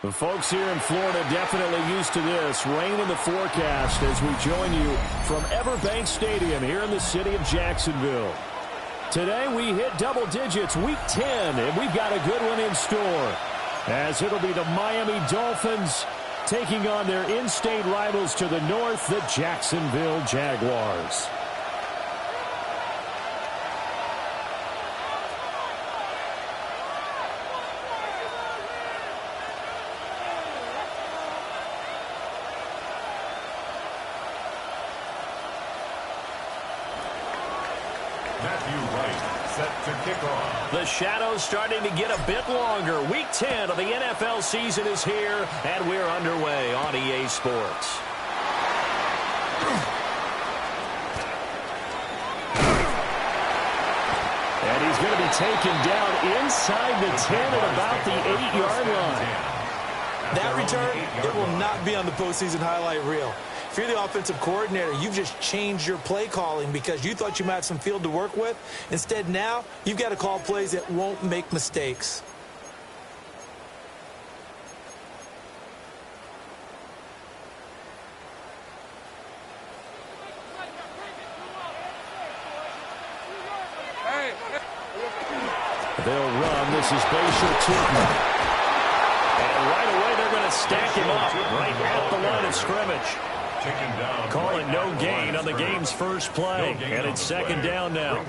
The folks here in Florida definitely used to this. Rain in the forecast as we join you from Everbank Stadium here in the city of Jacksonville. Today we hit double digits, week 10, and we've got a good one in store. As it'll be the Miami Dolphins taking on their in-state rivals to the north, the Jacksonville Jaguars. The shadow's starting to get a bit longer. Week 10 of the NFL season is here, and we're underway on EA Sports. And he's going to be taken down inside the 10 at about the 8-yard line. That return, it will not be on the postseason highlight reel. If you're the offensive coordinator, you've just changed your play calling because you thought you might have some field to work with. Instead, now, you've got to call plays that won't make mistakes. They'll run. This is Basher-Tootin. And right away, they're going to stack him up right at the line of scrimmage. Call it no gain on the game's first play. And it's second down now.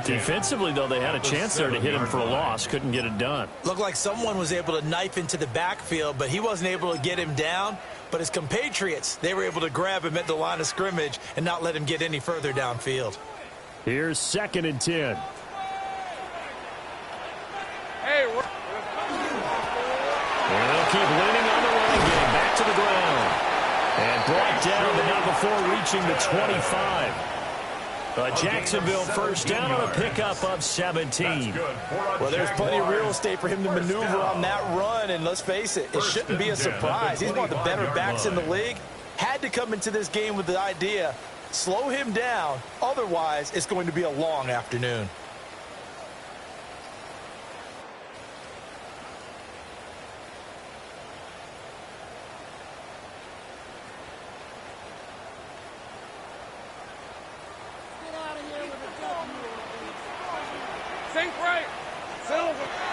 Defensively, though, they had a chance there to hit him for a loss. Couldn't get it done. Looked like someone was able to knife into the backfield, but he wasn't able to get him down. But his compatriots, they were able to grab him at the line of scrimmage and not let him get any further downfield. Here's second and 10. And they'll keep leaning on the running game. Back to the ground. And brought down, but not before reaching the 25. A Jacksonville first down on a pickup of 17. Well, there's plenty of real estate for him to maneuver on that run, and let's face it, it shouldn't be a surprise. He's one of the better backs in the league. Had to come into this game with the idea, slow him down, otherwise it's going to be a long afternoon.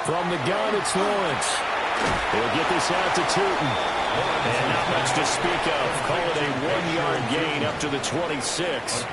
From the gun, it's Lawrence. They'll get this out to Tootin. And not much to speak of. Call it a 1-yard gain up to the 26.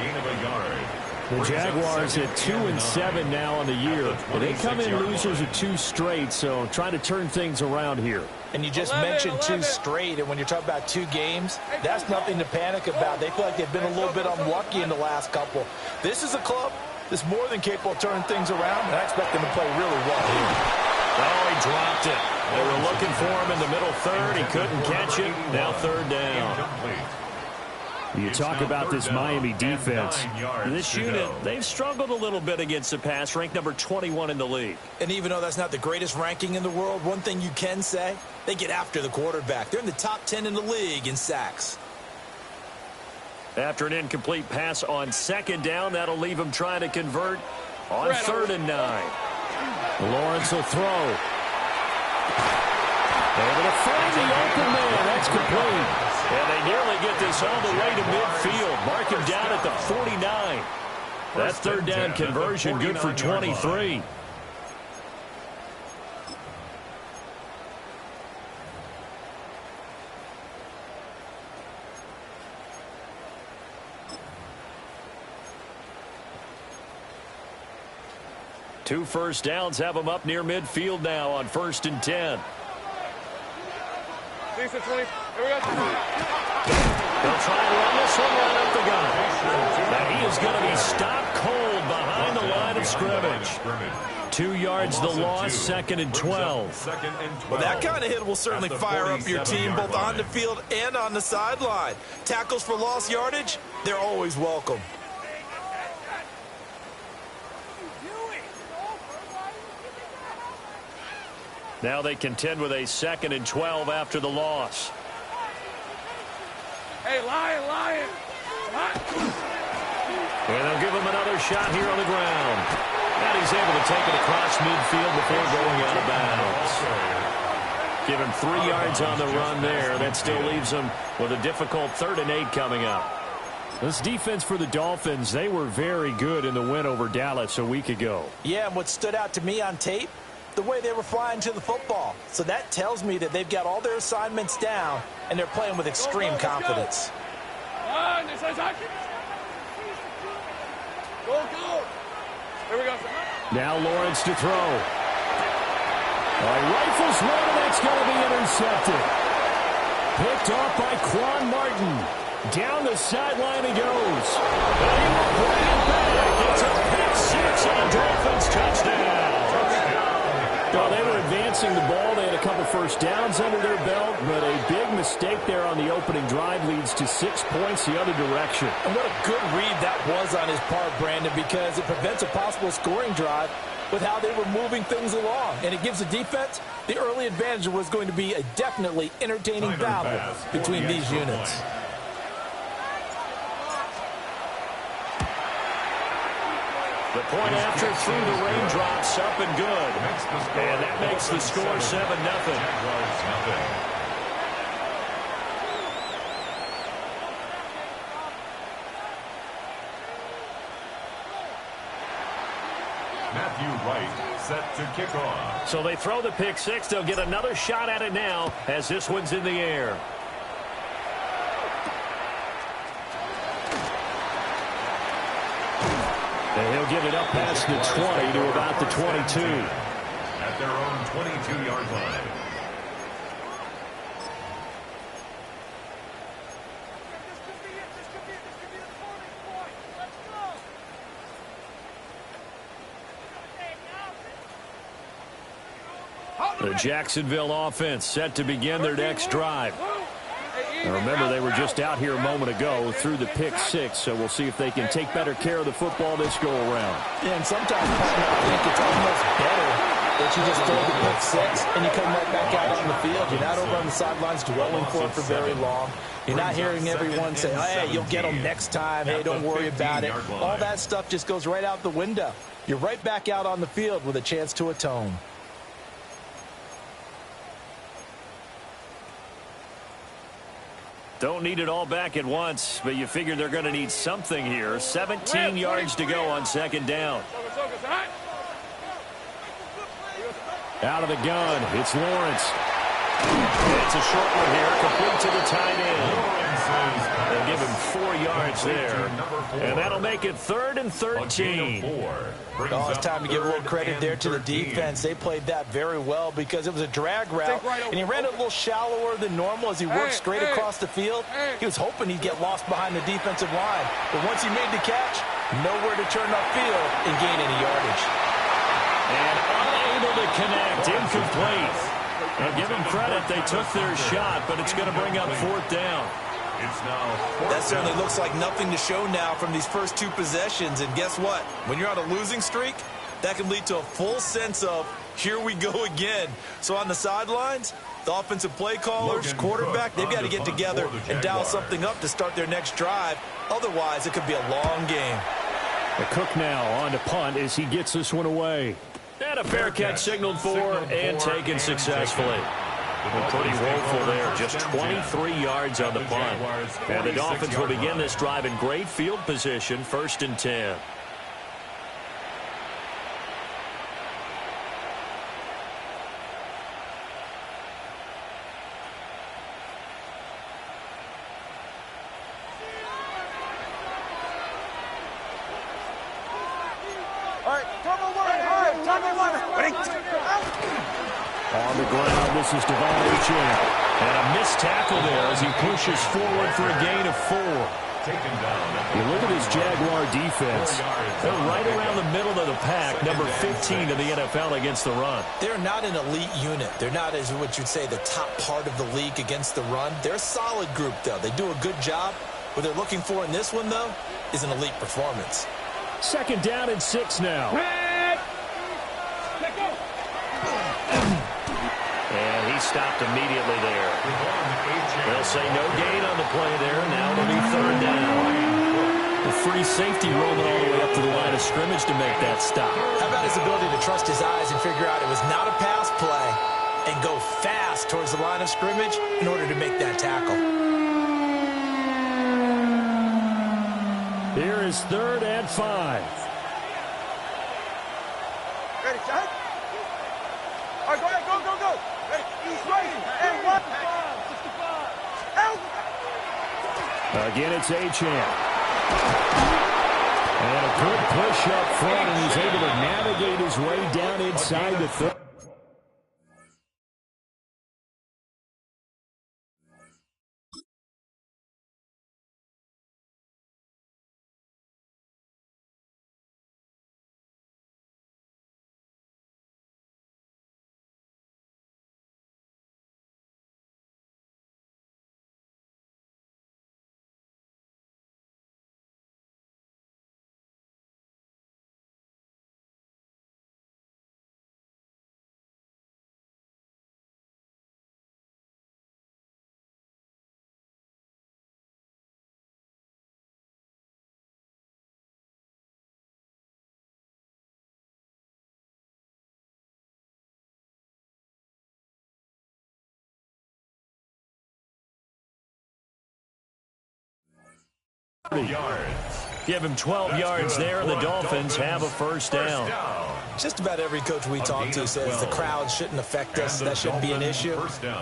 The Jaguars at 2-7 now on the year. They come in losers of 2 straight, so trying to turn things around here. And you just mentioned 2 straight, and when you're talking about 2 games, that's nothing to panic about. They feel like they've been a little bit unlucky in the last couple. This is a club that's more than capable of turning things around, and I expect them to play really well here. Oh, he dropped it. They were looking for him in the middle third. He couldn't catch it. Now third down. You talk about this Miami defense. This unit, they've struggled a little bit against the pass, ranked number 21 in the league. And even though that's not the greatest ranking in the world, one thing you can say, they get after the quarterback. They're in the top 10 in the league in sacks. After an incomplete pass on second down, that'll leave him trying to convert on 3rd and 9. Lawrence will throw. Able to find the open man. That's complete. And they nearly get this all the way to midfield. Mark him down at the 49. That 3rd down conversion good for 23. Two first downs have them up near midfield now on 1st and 10. They'll try and run this one right up the gut. Now he is going to be stopped cold behind the line of scrimmage. 2 yards the loss, 2nd and 12. Well, that kind of hit will certainly fire up your team both on the field and on the sideline. Tackles for lost yardage, they're always welcome. Now they contend with a 2nd and 12 after the loss. Hey, Lion. And they'll give him another shot here on the ground. And he's able to take it across midfield before going out of bounds. Give him 3 yards on the run there. That still leaves him with a difficult 3rd and 8 coming up. This defense for the Dolphins, they were very good in the win over Dallas a week ago. Yeah, and what stood out to me on tape, the way they were flying to the football. So that tells me that they've got all their assignments down, and they're playing with extreme confidence. Here we go. Now Lawrence to throw. He rifles one, and that's going to be intercepted. Picked off by Quan Martin. Down the sideline he goes. And he will bring it back. It's a pick six and a Dolphins touchdown. Well, they were advancing the ball. They had a couple first downs under their belt, but a big mistake there on the opening drive leads to 6 points the other direction. And what a good read that was on his part, Brandon, because it prevents a possible scoring drive with how they were moving things along. And it gives the defense the early advantage. Was going to be a definitely entertaining battle between these units. The point after through the raindrops up and good. And that makes the score 7-0. Matthew Wright set to kick off. So they throw the pick six. They'll get another shot at it now as this one's in the air. And he'll get it up past the 20 to about the 22. At their own 22-yard line. The Jacksonville offense set to begin their next drive. Now remember, they were just out here a moment ago through the pick six, so we'll see if they can take better care of the football this go-around. Yeah, and sometimes, partner, I think it's almost better that you just throw the pick six and you come right back out on the field. You're not over on the sidelines dwelling for it for very long. You're not hearing everyone say, hey, you'll get them next time. Hey, don't worry about it. All that stuff just goes right out the window. You're right back out on the field with a chance to atone. Don't need it all back at once, but you figure they're going to need something here. 17 yards to go on second down. Out of the gun, it's Lawrence. It's a short one here, complete to the tight end. They'll give him 4 yards there, and that'll make it 3rd and 13. Oh, it's time to give a little credit there to the defense. They played that very well because it was a drag route, and he ran it a little shallower than normal as he worked straight across the field. He was hoping he'd get lost behind the defensive line, but once he made the catch, nowhere to turn upfield and gain any yardage. And unable to connect, incomplete. Now give them credit, they took their shot, but it's going to bring up 4th down. That certainly looks like nothing to show now from these first 2 possessions. And guess what? When you're on a losing streak, that can lead to a full sense of, here we go again. So on the sidelines, the offensive play callers, quarterback, they've got to get together and dial something up to start their next drive. Otherwise, it could be a long game. The Cook now on to punt as he gets this one away. And a fair catch signaled for and taken successfully. Pretty woeful there, just 23 yards on the punt. And the Dolphins will begin this drive in great field position, 1st and 10. On the ground, this is Devon Achane. And a missed tackle there as he pushes forward for a gain of 4. You look at this Jaguar defense. They're right around the middle of the pack, number 15 in the NFL against the run. They're not an elite unit. They're not, as what you'd say, the top part of the league against the run. They're a solid group, though. They do a good job. What they're looking for in this one, though, is an elite performance. 2nd down and 6 now. And he stopped immediately there. They'll say no gain on the play there. Now it'll be 3rd down. The free safety rolling all the way up to the line of scrimmage to make that stop. How about his ability to trust his eyes and figure out it was not a pass play and go fast towards the line of scrimmage in order to make that tackle. Here is 3rd and 5. Ready, shot. All right, go ahead, go. Ready, he's right. And 1. Again, it's Achane. And a good push up front, and he's able to navigate his way down inside the 30. Give him 12 yards there, and the Dolphins have a 1st down. Just about every coach we talk to says the crowd shouldn't affect us. That shouldn't be an issue.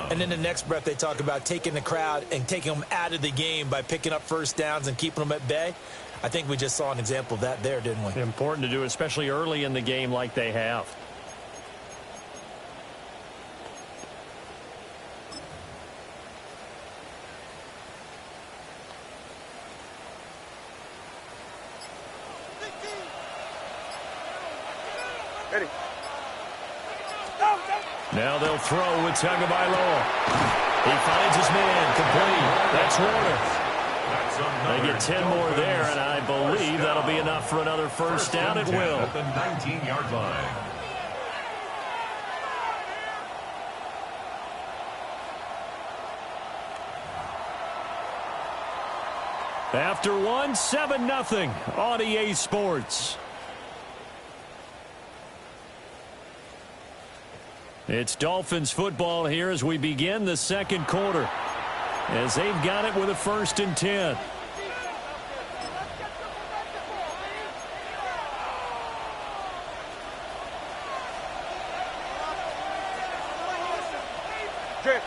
And in the next breath, they talk about taking the crowd and taking them out of the game by picking up 1st downs and keeping them at bay. I think we just saw an example of that there, didn't we? Important to do, especially early in the game like they have. Ready. Now they'll throw with Tagovailoa. He finds his man, complete. That's Warner. They get 10 more there, and I believe that'll be enough for another 1st down at will. At the 19-yard line. After one, 7-0 on EA Sports. It's Dolphins football here as we begin the 2nd quarter, as they've got it with a 1st and 10. Drip.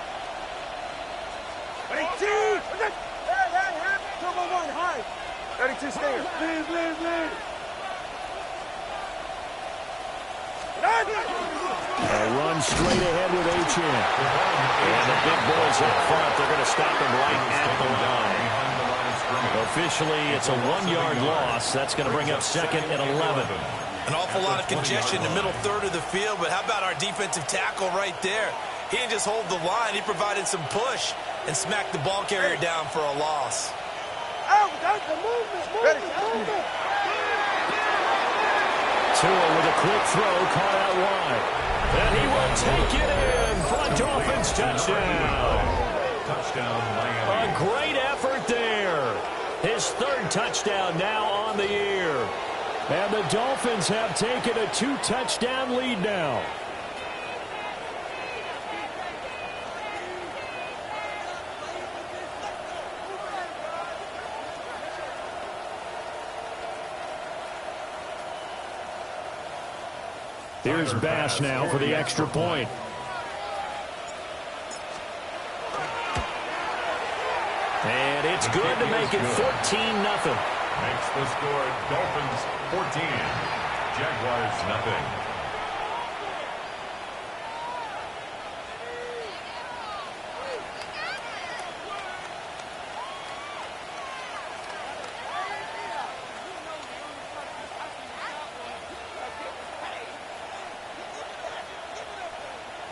32. 2-1 high. 32 stairs. Lead. A run straight ahead with Achane. And the big boys up front, they're going to stop him right at the line. Officially, it's a 1-yard loss. That's going to bring up 2nd and 11. An awful lot of congestion in the middle 1/3 of the field, but how about our defensive tackle right there? He didn't just hold the line. He provided some push and smacked the ball carrier down for a loss. Movement. Tua with a quick throw, caught out wide. And he will take it in for a Dolphins touchdown. Touchdown, Miami. A great effort there. His 3rd touchdown now on the year. And the Dolphins have taken a 2-touchdown lead now. Here's Bass now for the extra point. And it's good to make it 14-0. Makes the score Dolphins 14, Jaguars nothing.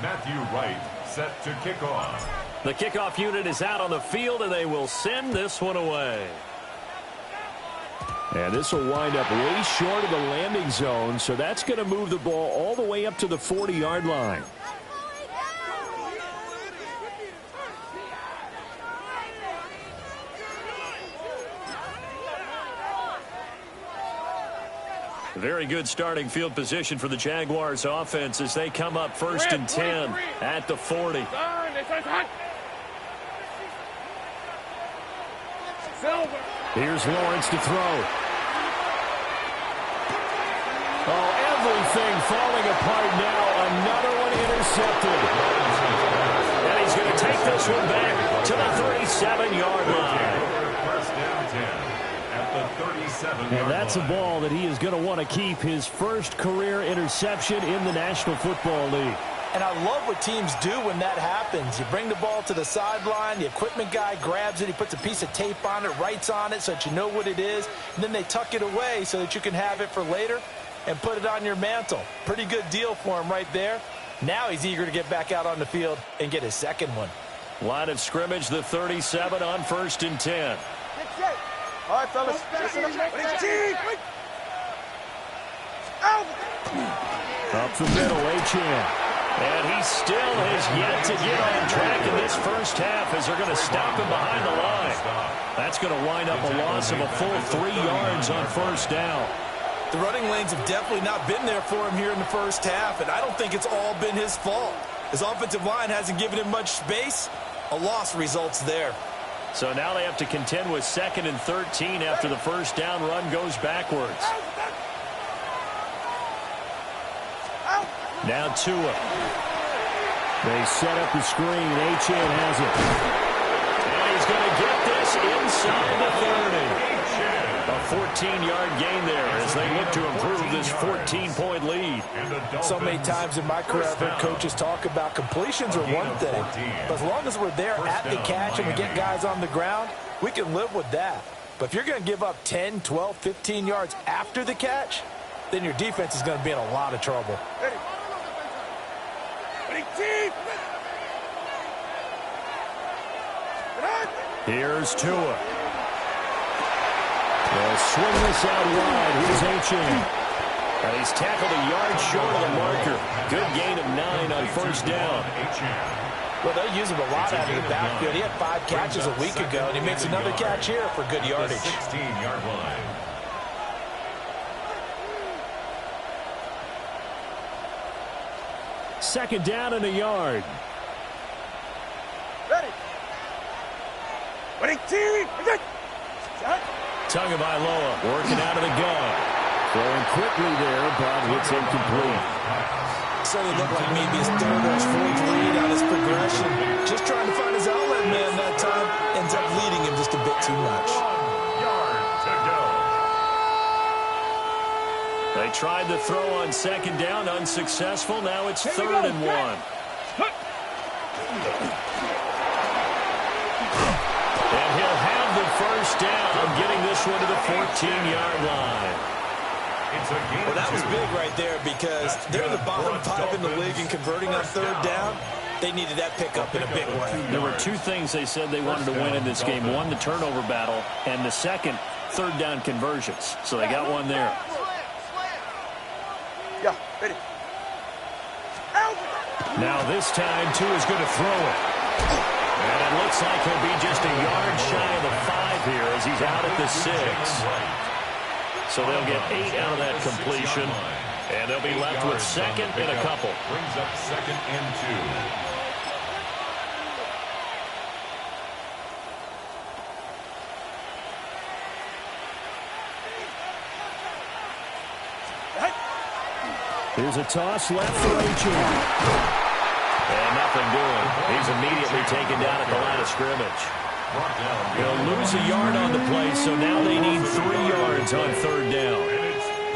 Matthew Wright set to kick off. The kickoff unit is out on the field, and they will send this one away. And this will wind up way short of the landing zone, so that's going to move the ball all the way up to the 40-yard line. Very good starting field position for the Jaguars offense as they come up first and 10 at the 40. Here's Lawrence to throw. Oh, everything falling apart now. Another one intercepted. And he's going to take this one back to the 37-yard line. First down 10 at the 37-yard line. And that's a ball that he is going to want to keep, his first career interception in the National Football League. And I love what teams do when that happens. You bring the ball to the sideline, the equipment guy grabs it, he puts a piece of tape on it, writes on it so that you know what it is, and then they tuck it away so that you can have it for later and put it on your mantle. Pretty good deal for him right there. Now he's eager to get back out on the field and get his second one. Line of scrimmage, the 37 on first and 10. All right, fellas. Listen up. Up the middle, Achane. And he still has yet to get on track in this first half as they're going to stop him behind the line. That's going to wind up a loss of a full 3 yards on first down. The running lanes have definitely not been there for him here in the first half, and I don't think it's all been his fault. His offensive line hasn't given him much space. A loss results there. So now they have to contend with 2nd and 13 after the first down run goes backwards. Now Tua. They set up the screen. Achane has it. And he's going to get this inside the 30. A 14-yard gain there as they look to improve this 14-point lead. So many times in my career, I've heard coaches talk about completions are one thing. But as long as we're there at the catch and we get guys on the ground, we can live with that. But if you're going to give up 10, 12, 15 yards after the catch, then your defense is going to be in a lot of trouble. Here's Tua. They'll swing this out wide. Here's Achane. And he's tackled a yard short of the marker. Good gain of 9 on first down. Well, they use him a lot out of the backfield. He had 5 catches a week ago, and he makes another catch here for good yardage. 16-yard line. Second down and a yard. Ready. Tagovailoa working out of the gun. Throwing quickly there, but it's incomplete. Certainly looked like maybe his 3rd or 4th read on his progression. Just trying to find his outlet man that time. Ends up leading him just a bit too much. 1 yard to go. They tried to throw on second down, unsuccessful. Now it's 3rd and 1. And he'll have the first down, getting this one to the 14-yard line. Well, that was big right there because they're the bottom 5 in the league in converting on 3rd down. They needed that pickup in a big way. There were 2 things they said they wanted to win in this game. One, the turnover battle, and the second, 3rd down conversions. So they got one there. Yeah, ready. Now this time, Tua's going to throw it. And it looks like he'll be just a yard shy of the 5 here as he's out at the 6. So they'll get 8 out of that completion. And they'll be left with 2nd and a couple. Brings up 2nd and 2. Here's a toss left for Achane. And nothing doing. He's immediately taken down at the line of scrimmage. They'll lose a yard on the play, so now they need 3 yards on 3rd down.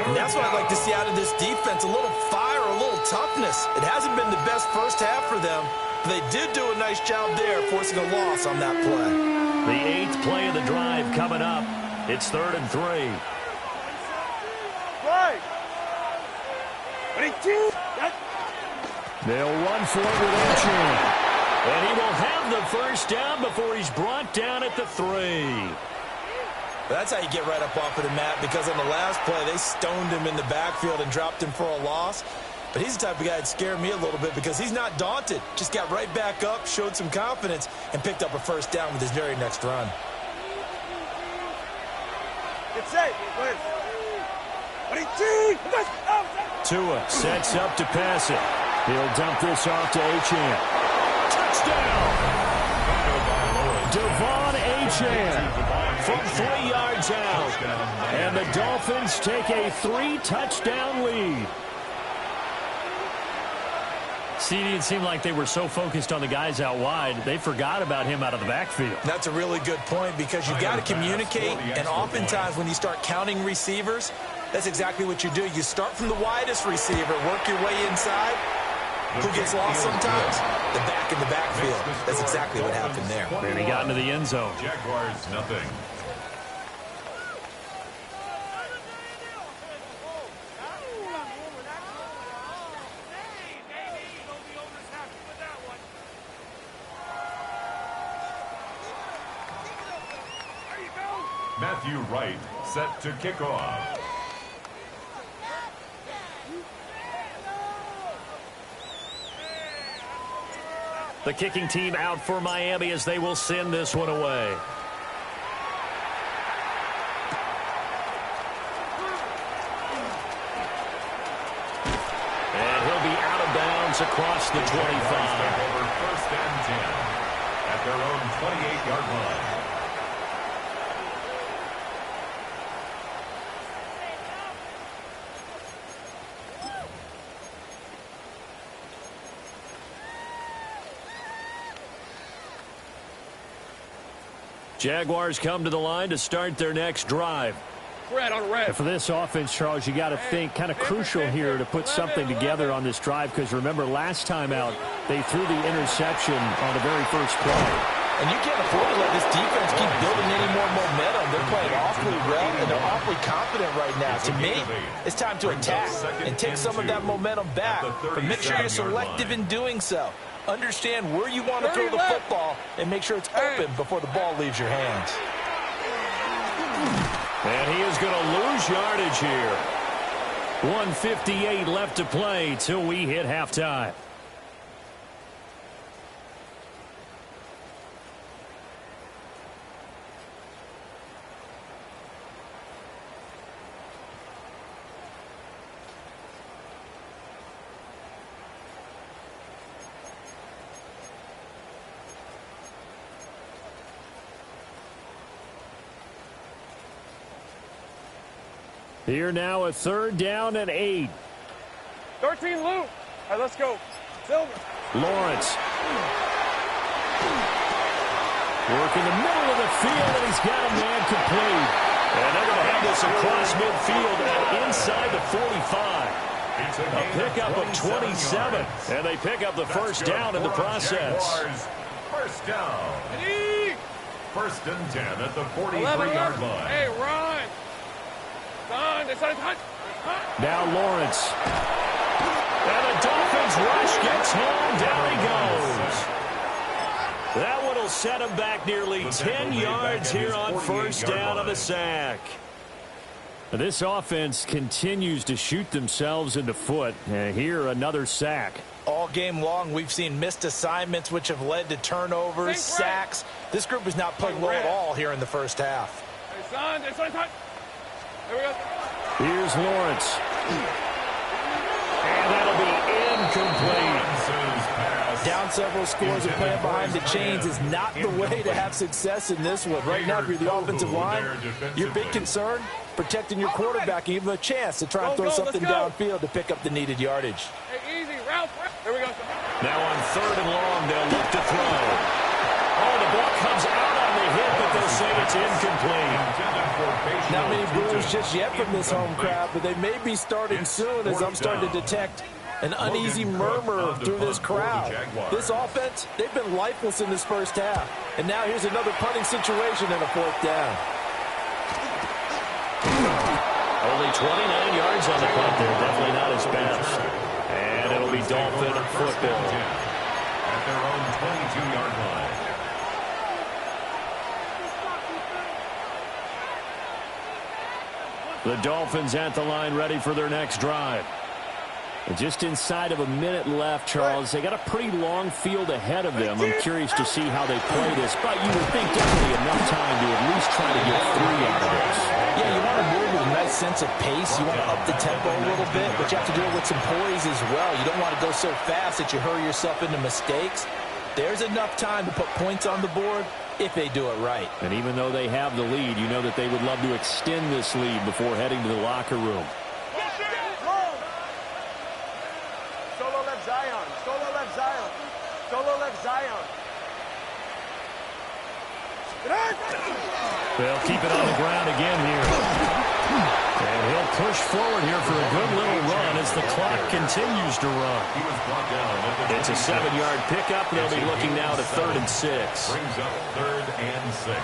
And that's what I'd like to see out of this defense, a little fire, a little toughness. It hasn't been the best first half for them, but they did do a nice job there, forcing a loss on that play. The 8th play of the drive coming up. It's 3rd and 3. Right. Ready, 2. They'll run for it with Achane. And he will have the first down before he's brought down at the 3. That's how you get right up off of the mat, because on the last play, they stoned him in the backfield and dropped him for a loss. But he's the type of guy that scared me a little bit because he's not daunted. Just got right back up, showed some confidence, and picked up a first down with his very next run. Get safe. Tua sets up to pass it. He'll dump this off to Achane. Touchdown! Devon Achane from 3 yards out. And the Dolphins take a 3-touchdown lead. It seemed like they were so focused on the guys out wide, they forgot about him out of the backfield. That's a really good point, because you've got to communicate, and oftentimes when you start counting receivers, that's exactly what you do. You start from the widest receiver, work your way inside. Who gets lost sometimes? The back in the backfield. That's exactly what happened there. And he got into the end zone. Jaguars, nothing. Matthew Wright set to kick off. The kicking team out for Miami as they will send this one away. And he'll be out of bounds across the 25. Over 1st and 10 at their own 28-yard line. Jaguars come to the line to start their next drive. Red on red. For this offense, Charles, you got to think kind of crucial here to put something together on this drive, because remember last time out they threw the interception on the very first play. And you can't afford to let this defense keep building any more momentum. They're playing awfully well, and they're awfully confident right now. To me, it's time to attack and take some of that momentum back. But make sure you're selective in doing so. Understand where you want to throw the football and make sure it's open before the ball leaves your hands. And he is going to lose yardage here. 1:58 left to play till we hit halftime. Here now a 3rd down and 8. 13 Luke. All right, let's go. Silver. Lawrence. Work in the middle of the field, and he's got a man complete. And they're going to have this across midfield and inside the 45. A pickup of 27. And they pick up the first down in the process. First down. 1st and 10 at the 43-yard line. Hey, run. Now Lawrence. And the Dolphins rush gets home. Down he goes. That one will set him back nearly 10 yards here on 1st down on the sack. This offense continues to shoot themselves in the foot. And here another sack. All game long, we've seen missed assignments, which have led to turnovers, sacks. This group has not played well at all here in the first half. Hey, son, here we go. Here's Lawrence. And that'll be incomplete. Down several scores and playing behind the chains is not the way to have success in this one. Right now, if you're the offensive line, your big concern, protecting your quarterback and give him a chance to try and throw something downfield to pick up the needed yardage. Hey, easy, route. Here we go. Now on 3rd and long, they'll look to throw. Oh, the ball comes out on the hit, but they'll say it's incomplete. Not many boos just yet from this home crowd, but they may be starting soon, as I'm starting to detect an uneasy murmur through this crowd. This offense, they've been lifeless in this first half. And now here's another punting situation and a 4th down. Only 29 yards on the punt there. Definitely not his best. And it'll be Dolphin football. At their own 22-yard line. The Dolphins at the line, ready for their next drive. Just inside of a minute left, Charles. They got a pretty long field ahead of them. I'm curious to see how they play this, but you would think definitely enough time to at least try to get 3 out of this. Yeah, you want to move with a nice sense of pace. You want to up the tempo a little bit, but you have to do it with some poise as well. You don't want to go so fast that you hurry yourself into mistakes. There's enough time to put points on the board if they do it right. And even though they have the lead, you know that they would love to extend this lead before heading to the locker room. Solo left Zion. Solo left Zion. Solo left Zion. They'll keep it on the ground again here. And he'll push forward here for a good little run as the clock continues to run. He was brought down. It's a 7-yard pickup. They'll be looking now to 3rd and 6. Brings up 3rd and 6.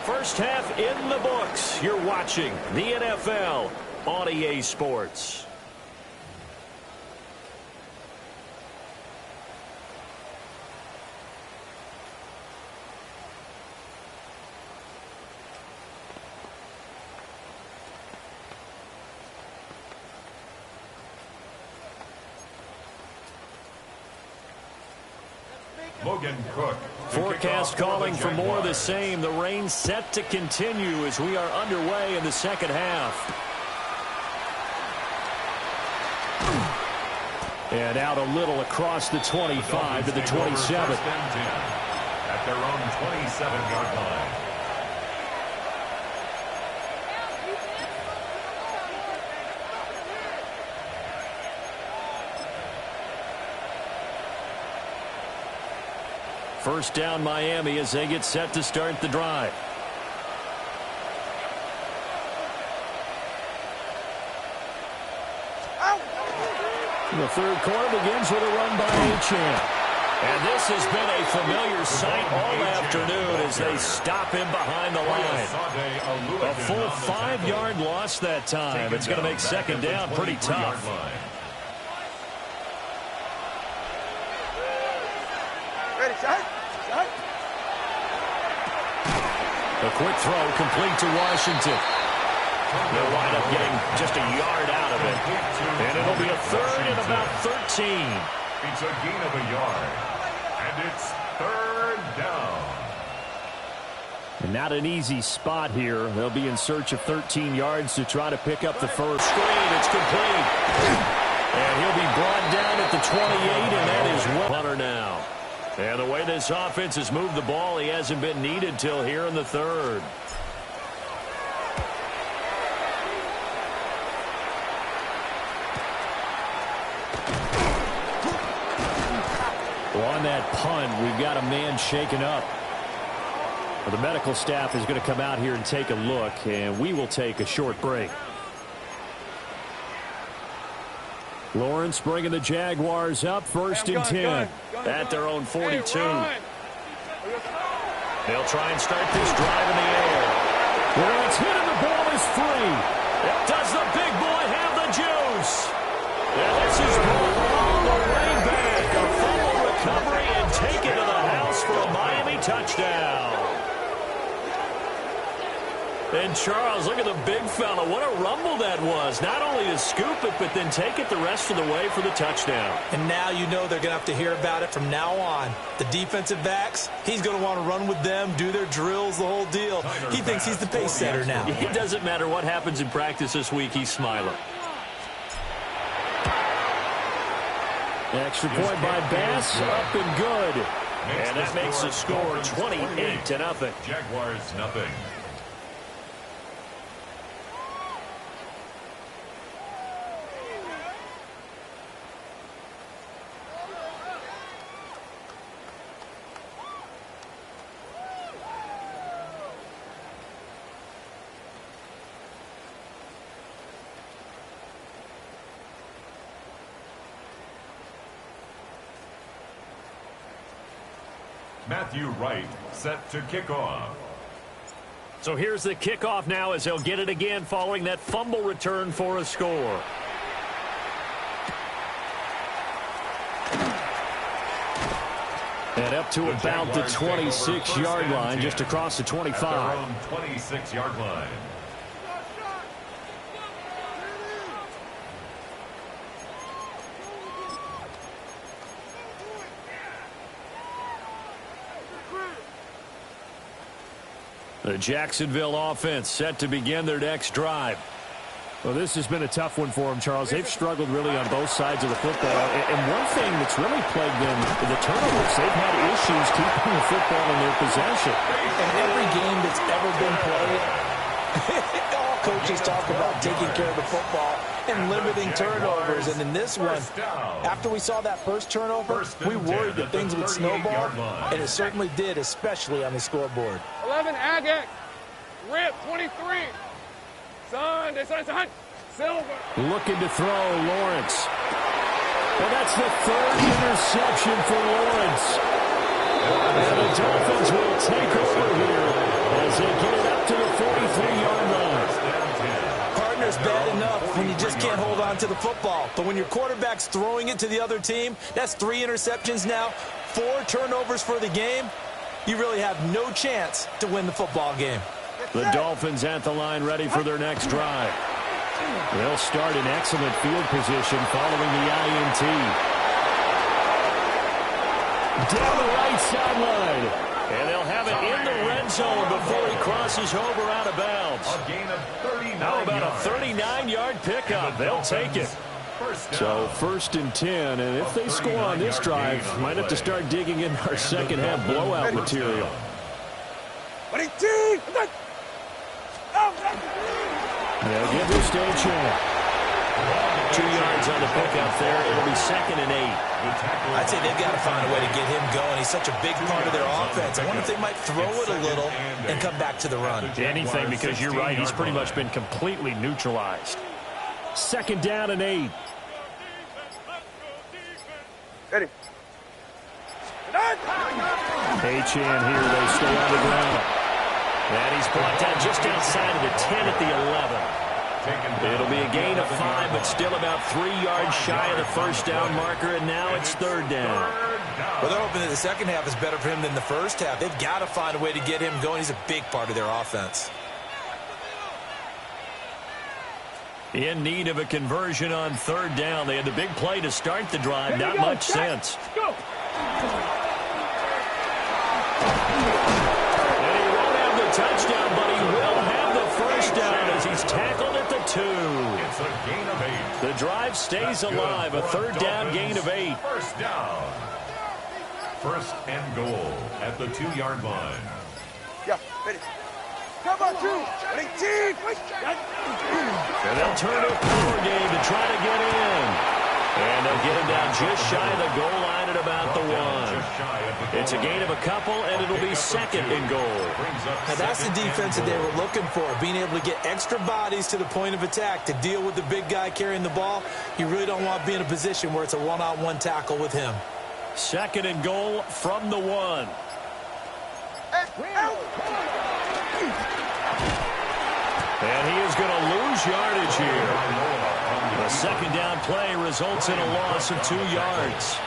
First half in the books. You're watching the NFL on EA Sports. Logan Cook. Forecast calling for more of the same. The rain set to continue as we are underway in the second half. And out a little across the 25 to the 27. At their own 27-yard line. First down Miami as they get set to start the drive. The third quarter begins with a run by Achane. And this has been a familiar sight all afternoon as they stop him behind the line. A full 5-yard loss that time. It's going to make second down pretty tough. Ready, shot. Shot. A quick throw complete to Washington. They'll wind up getting just a yard out of it. And it'll be a 3rd and about 13. It's a gain of a yard. And it's 3rd down. And not an easy spot here. They'll be in search of 13 yards to try to pick up the first. Screen, it's complete. And he'll be brought down at the 28, and that is Hunter now. And the way this offense has moved the ball, he hasn't been needed till here in the 3rd. On that punt, we've got a man shaken up. Well, the medical staff is going to come out here and take a look, and we will take a short break. Lawrence bringing the Jaguars up, 1st and 10 at their own 42. They'll try and start this drive in the air. Well, it's hit and the ball is free. Does the big boy have the juice? And this is brought all the way back. A fumble recovery and taken to the house for a Miami touchdown. And Charles, look at the big fella. What a rumble that was. Not only to scoop it, but then take it the rest of the way for the touchdown. And now you know they're going to have to hear about it from now on. The defensive backs, he's going to want to run with them, do their drills, the whole deal. He thinks he's the pace setter now. It doesn't matter what happens in practice this week, he's smiling. Extra point by Bass, up and good. And that makes the score 28-0. Jaguars nothing. Matthew Wright set to kick off. So here's the kickoff now as they'll get it again following that fumble return for a score. And up to about the 26-yard line, just across the 25. 26-yard line. The Jacksonville offense set to begin their next drive. Well, this has been a tough one for them, Charles. They've struggled really on both sides of the football. And one thing that's really plagued them, the turnovers. They've had issues keeping the football in their possession. And every game that's ever been played, all coaches talk about taking care of the football and limiting turnovers. And in this one, after we saw that first turnover, we worried that things would snowball, and it certainly did, especially on the scoreboard. 11, Agate. Rip, 23. Son, Silver. Looking to throw, Lawrence. Well, that's the third interception for Lawrence. And the Dolphins will take over here as they get it up to the 43-yard line. Partner's bad enough when you just can't hold on to the football. But when your quarterback's throwing it to the other team, that's 3 interceptions now, 4 turnovers for the game. You really have no chance to win the football game. The Dolphins at the line ready for their next drive. They'll start in excellent field position following the INT. Down the right sideline. And they'll have it in the red zone before he crosses over out of bounds. A gain of 39 How about yards. a 39-yard pickup? They'll take it. So 1st and 10, and if they score on this drive, might have to start digging in our second half blowout material. 22. They'll give this to a chance. 2 yards on the pickup there. It'll be 2nd and 8. I'd say they've got to find a way to get him going. He's such a big part of their offense. I wonder if they might throw it a little and come back to the run. Anything, because you're right. He's pretty much been completely neutralized. 2nd down and 8. Ready. H-Chan here. They stay on the ground. And he's brought down just outside of the 10 at the 11. It'll be a gain of 5, but still about 3 yards shy of the first down marker, and now it's 3rd down. Well, they're hoping that the second half is better for him than the first half. They've got to find a way to get him going. He's a big part of their offense. In need of a conversion on 3rd down. They had the big play to start the drive. Not much sense. Go. Touchdown, but he will have the first down as he's tackled at the 2. It's a gain of 8. The drive stays alive. A 3rd down gain of 8. First down. 1st and goal at the 2-yard line. Yeah, ready. Come on, 2. 18. And they'll turn a power game to try to get in. And they'll get him down just shy of the goal line at about the 1. It's a gain of a couple, and it'll be 2nd and goal. Now, that's the defense that they were looking for, being able to get extra bodies to the point of attack to deal with the big guy carrying the ball. You really don't want to be in a position where it's a one-on-one tackle with him. 2nd and goal from the 1. And he is going to lose yardage here. The 2nd down play results in a loss of 2 yards.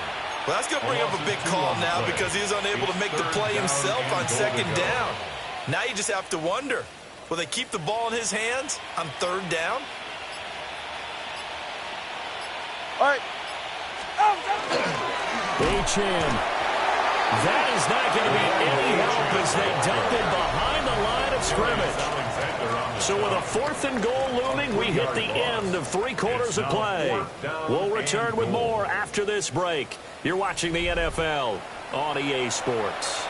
Well, that's going to bring up a big call now because he was unable to make the play himself on 2nd down. Now you just have to wonder, will they keep the ball in his hands on 3rd down? All right. H-Chan. That is not going to be any help as they dump it behind the line of scrimmage. So with a 4th and goal looming, we hit the end of 3 quarters of play. We'll return with more after this break. You're watching the NFL on EA Sports.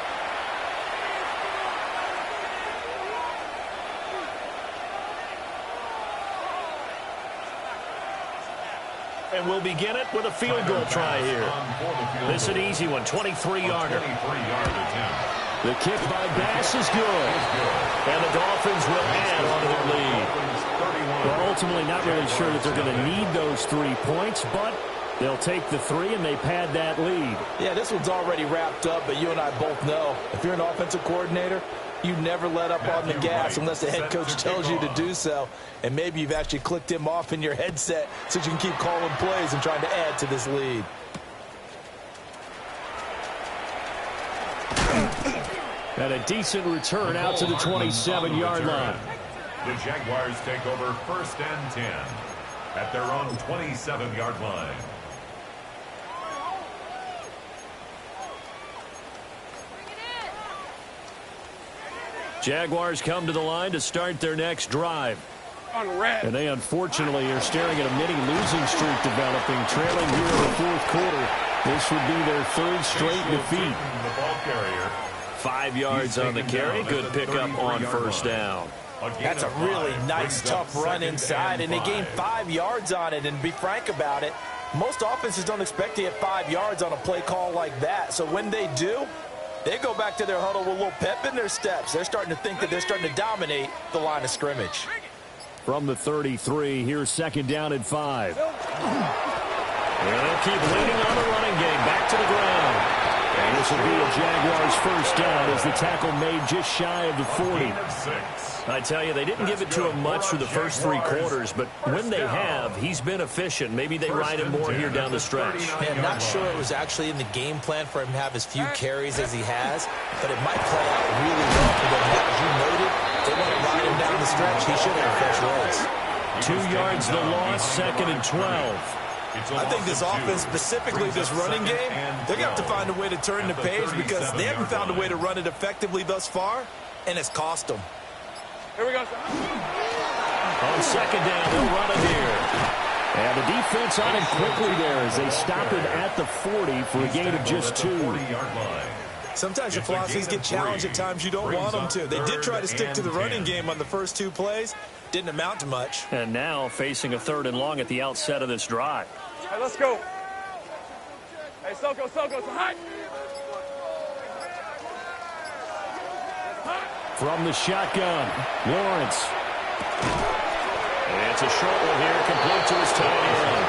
And we'll begin it with a field goal try here. This is an easy one, 23-yarder. The kick by Bass is good. And the Dolphins will add on to their lead. Well, ultimately not really sure that they're going to need those 3 points, but They'll take the 3, and they pad that lead. Yeah, this one's already wrapped up, but you and I both know if you're an offensive coordinator, you never let up on the gas unless the head coach tells you to do so. And maybe you've actually clicked him off in your headset so you can keep calling plays and trying to add to this lead. And a decent return out to the 27-yard line. The Jaguars take over 1st and 10 at their own 27-yard line. Jaguars come to the line to start their next drive. And they unfortunately are staring at a mini losing streak developing, trailing here in the 4th quarter. This would be their 3rd straight defeat. The ball carrier. 5 yards on the carry. Good pickup on 1st down. That's a really nice, tough run inside, and they gained 5 yards on it. And to be frank about it, most offenses don't expect to get 5 yards on a play call like that. So when they do, they go back to their huddle with a little pep in their steps. They're starting to think that they're starting to dominate the line of scrimmage. From the 33, here's 2nd down and 5. They'll keep leaning on the running game. Back to the ground. And this will be a Jaguars 1st down as the tackle made just shy of the 40. I tell you, they didn't give it to him much through the first 3 quarters, but when they have, he's been efficient. Maybe they ride him more here down the stretch. Man, not sure it was actually in the game plan for him to have as few carries as he has, but it might play out really well for them. As you noted, they want to ride him down the stretch. He should have fresh legs. 2 yards the loss, 2nd and 12. I think this offense, specifically this running game, they're going to have to find a way to turn the page because they haven't found a way to run it effectively thus far, and it's cost them. Here we go. On 2nd down, they'll run it here. And the defense on him quickly there as they stop him at the 40 for a gain of just 2. Sometimes your philosophies get challenged at times you don't want them to. They did try to stick to the running game on the first 2 plays. Didn't amount to much. And now facing a 3rd and long at the outset of this drive. Hey, let's go. Hey, Soko, so high. From the shotgun, Lawrence. And it's a short one here, complete to his tight end.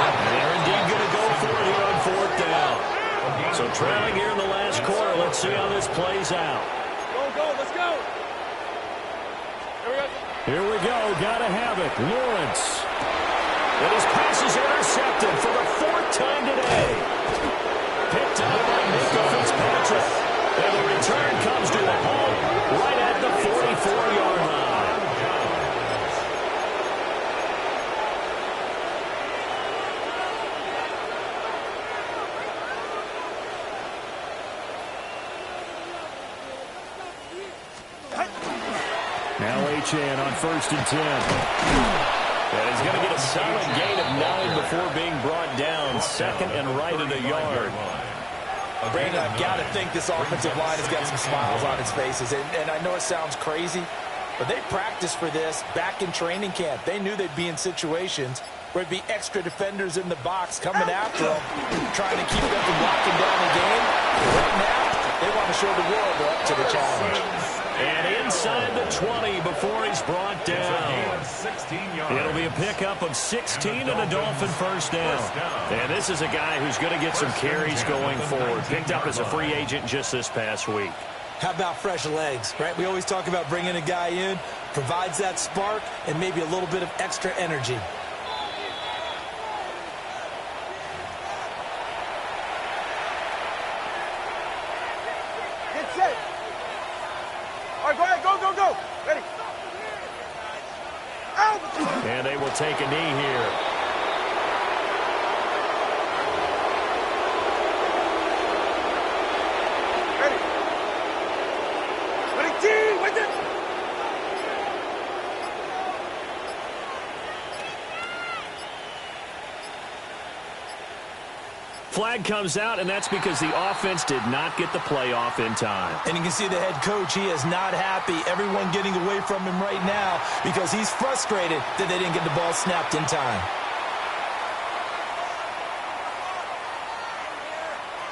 And they're indeed going to go for it here on 4th down. So trailing here in the last quarter, let's see how this plays out. Go, let's go. Here we go. Here we go, gotta have it, Lawrence. And his pass is intercepted for the 4th time today. Picked up by Nico Fitzpatrick. And the return comes to a halt right at the 44-yard line. Now Achane on 1st and 10. And he's going to get a solid gain of 9 before being brought down. 2nd and right at a yard. Brandon, I've got to think this offensive line has got some smiles on its faces. And I know it sounds crazy, but they practiced for this back in training camp. They knew they'd be in situations where it'd be extra defenders in the box coming after them, trying to keep them from locking down the game. Right now, they want to show the world they're up to the challenge. And inside the 20 before he's brought down. It'll be a pickup of 16 and a Dolphin 1st down. And this is a guy who's going to get some carries going forward. Picked up as a free agent just this past week. How about fresh legs, right? We always talk about bringing a guy in, provides that spark and maybe a little bit of extra energy. Get set. All right, go ahead, go. Ready. Out. And they will take a knee here. Flag comes out, and that's because the offense did not get the play off in time. And you can see the head coach, he is not happy. Everyone getting away from him right now because he's frustrated that they didn't get the ball snapped in time.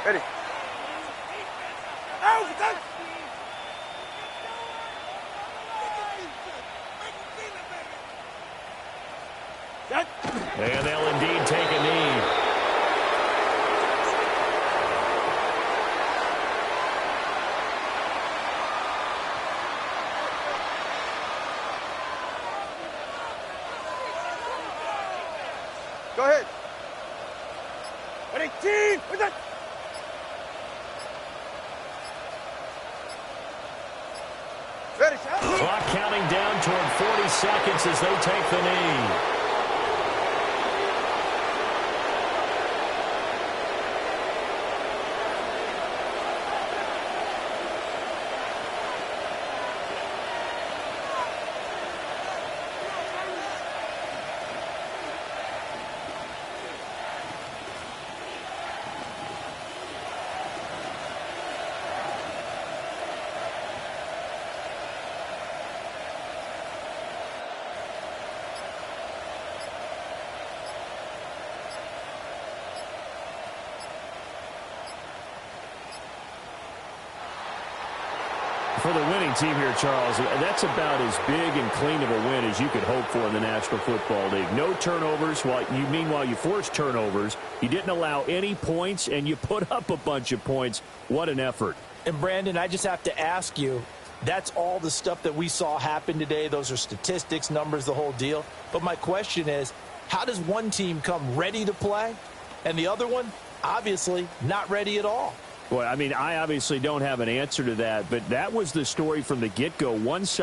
Ready. And they'll indeed take a knee. Go ahead. Ready, team. With that. Ready, shot. Clock counting down toward 40 seconds as they take the knee. For the winning team here, Charles, that's about as big and clean of a win as you could hope for in the National Football League. No turnovers. Meanwhile, you forced turnovers. You didn't allow any points, and you put up a bunch of points. What an effort. And, Brandon, I just have to ask you, that's all the stuff that we saw happen today. Those are statistics, numbers, the whole deal. But my question is, how does one team come ready to play, and the other one, obviously, not ready at all? Well, I mean, I obviously don't have an answer to that, but that was the story from the get-go. One side